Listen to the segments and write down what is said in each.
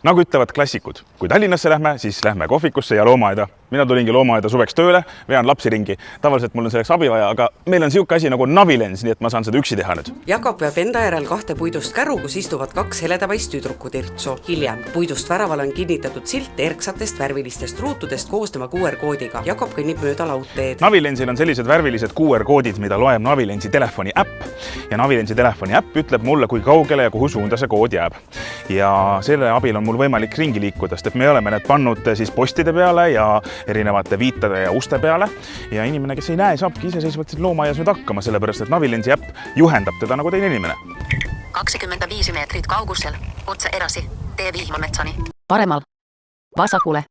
Nagu ütlevad klassikud, kui Tallinnasse lähme, siis lähme kohvikusse ja loomaaeda. Mina tulingi loomaaeda suveks tööle, vean lapsi ringi. Tavaliselt mul on selleks abi vaja, aga meil on siuke asi nagu navilens, nii et ma saan seda üksi teha nüüd. Jakob veab enda järel 2 puidust käru, kus istuvad 2 heledapaist tüdrukutirtsu. Hiljem puidust väraval on kinnitatud silt erksatest värvilistest ruutudest koosneva QR-koodiga. Jakob kõnnib mööda laudteed. Navilensil on sellised värvilised QR-koodid, mida loeb Navilensi telefoni äpp. Ja Navilensi telefoni äpp ütleb mulle, kui kaugele ja kuhu suunda see kood jääb. Ja selle abil on mul võimalik ringi liikuda, sest me oleme need pannud siis postide peale ja erinevate viitade ja uste peale. Ja inimene, kes ei näe, saabki iseseisvalt loomaaias nüüd hakkama, sellepärast et Navilensi äpp juhendab teda nagu teine inimene. 25 meetrit kaugusel, otse edasi, tee Vihmametsani. Paremal, vasakule,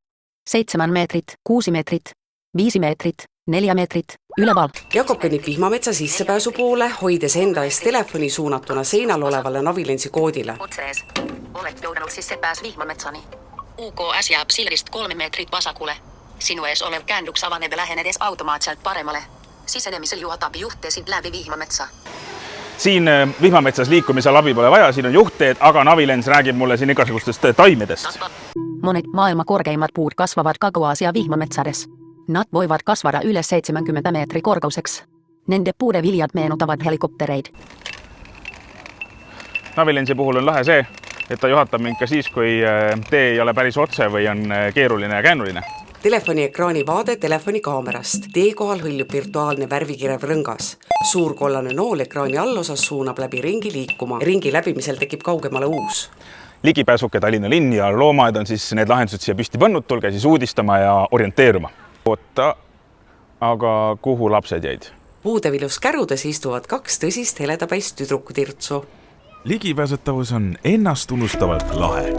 7 meetrit, 6 meetrit, 5 meetrit, 4 meetrit, üleval. Jakob kõnnib Vihmametsa sissepääsu poole, hoides enda eest telefoni suunatuna seinal olevale Navilensi koodile. Otse ees, olet joudanud sissepääs Vihmametsani. UKS jääb sildist 3 meetrit vasakule. Sinu ees olev käänduks avaneb lähenedes automaatselt paremale. Sisenemisel juhatab juhtteesid läbi Vihmametsa. Siin Vihmametsas liikumisel abi pole vaja, siin on juhtteed, aga Navilens räägib mulle siin igasugustest taimedest. Monet maailma korkeimad puud kasvavad Kagu-Aasia vihmametsades. Nad voivad kasvada üle 70 meetri korgauseks. Nende puude viljad meenutavad helikoptereid. Navilensi puhul on lahe see, et ta juhatab mind ka siis, kui tee ei ole päris otse või on keeruline ja käänuline. Telefoni ekraani vaade telefoni kaamerast. Tee kohal hõljub virtuaalne värvikirev rõngas. Suur kollane nool ekraani allosas suunab läbi ringi liikuma. Ringi läbimisel tekib kaugemale uus. Ligipääsuke Tallinna linn ja loomaaed on siis need lahendused siia püsti pannud, tulge siis uudistama ja orienteeruma. Oota, aga kuhu lapsed jäid? Puudevilus kärudes istuvad 2 tõsist heledapaist tüdrukutirtsu. Ligipääsetavus on ennast tunnustavalt lahe.